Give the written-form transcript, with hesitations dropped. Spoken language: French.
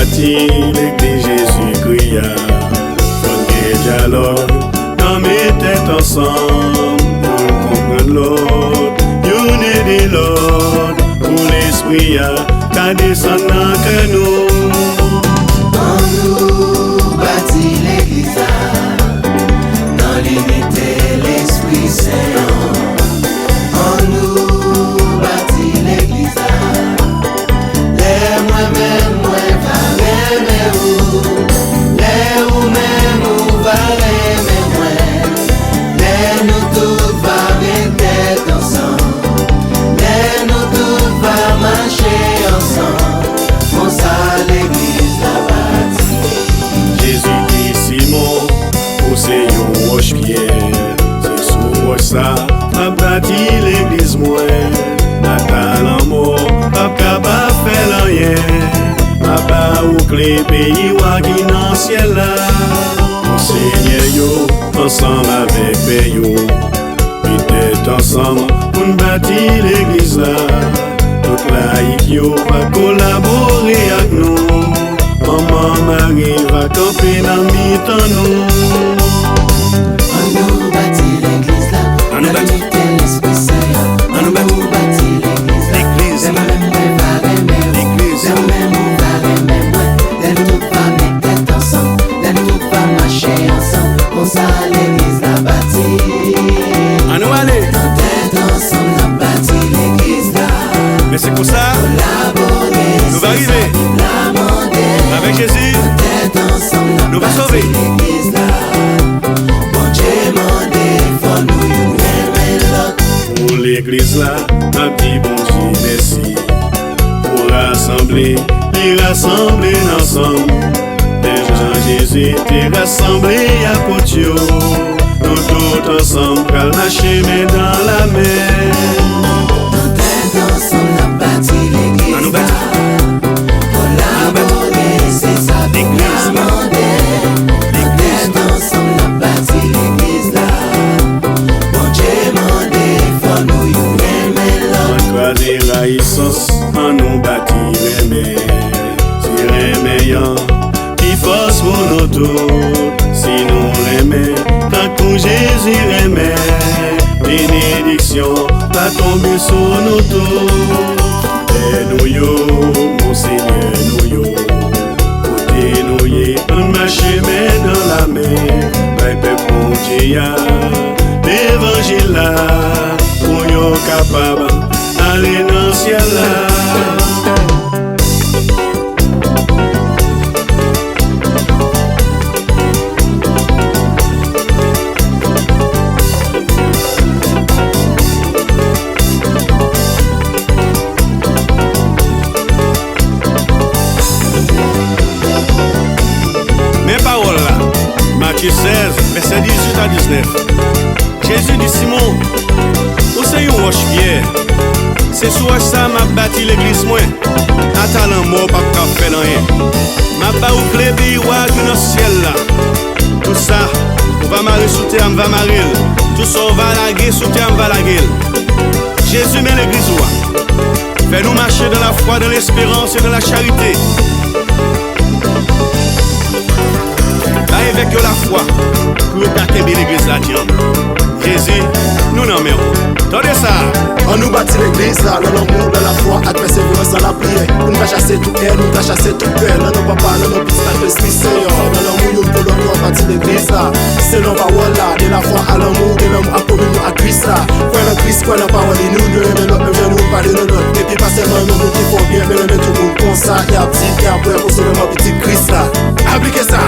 bâti l'église Jésus-Christ. Faut que dialogue, dans mes têtes ensemble, nous comprenons l'autre, nous aider l'autre, pour l'esprit qu'a descendu que nous. On nous bâtit l'église, dans l'unité l'Esprit Saint. On nous bâtit l'église, les moi-même, moi va aimer où, les ou même où va aimer moi, les nous tous va mettre ensemble, les nous tous va marcher ensemble, on ça l'église la bâtie. Jésus dit Simon, c'est une roche-pierre, c'est sous roche ça, a bâti l'église moi, a talent pas capable faire rien, a pas ou clé pays ou qui dans ciel là, Seigneur yo, ensemble avec Péyo, peut-être ensemble pour bâtir l'église là, toute la yo va collaborer avec nous. Maman Marie va camper dans mi-temps nous. On nous bâtit l'église là, On nous bâtit l'Esprit Saint. On nous bâtit l'église là, l'église. les mêmes va aimer, L'église. les mêmes va aimer, les nous va mettre tête ensemble, les nous va marcher ensemble, on ça l'église la bâtit. On nous aller. Tête ensemble la bâtit l'église là, Mais c'est pour ça, collaborer, nous va arriver. la monter. Avec Jésus, Tête ensemble nous va la sauver. bâtit l'église là, bon Dieu mandé, faut nous aimer l'autre. Pour l'église là, un petit bon Dieu merci. Pour rassembler, les rassembler ensemble. Déjà Jésus t'es rassemblé à Potio. Nous tous ensemble, car marcher mais dans la mer. Tête ensemble la bâtit On nous l'église bâtit. là, collaborer, c'est ça L'église là. Tête ensemble la bâtit l'église là, bon Dieu mandé, faut nous aimer l'autre. En croiser la licence, en nous bâtir aimer. Si remeillant, qui force pour nous tous. Si nous remet, tant que Jésus remet. Bénédiction, va tomber sur nous tous. Et nous yo, mon Seigneur, nous yo. Côté nous y, on marche mais dans la mer. Peuple pour Dieu, l'évangile là, pour yo capable aller dans le ciel là. Mes paroles là, Matthieu 16, verset 18 à 19. Jésus dit Simon, où c'est une roche-pierre? C'est sur ça m'a bâti l'église moi. À talent mort pas qu'à faire rien. M'a pas ou clé pays ou dans le ciel là. Tout ça, on va marrer sous terre, on va marrer. Tout ça, on va laguer sous terre, on va laguer. Jésus met l'église où? Fais-nous marcher dans la foi, dans l'espérance et dans la charité. Là, avec la foi, pour attaquer l'église là, Jésus, nous n'en mettons. Tendez ça. On nous bâtit l'église là, dans l'amour, dans la foi, à persévérance, dans la prière. Nous va chasser tout haine, nous va chasser tout peur. Dans nos papas, dans nos petits frères, l'esprit Seigneur. Dans l'amour, nous pour l'autre, on bâtit l'église là. C'est nos paroles là, de la foi à l'amour, de l'amour à communion à Christ là. Quoi dans Christ, quoi dans parole, nous ne remet l'autre, nous nous parler de l'autre. Et puis pas seulement nous qui font bien, mais nous mettons tout le monde comme ça. Et à petit, et après, pour seulement petit Christ là. Appliquez ça.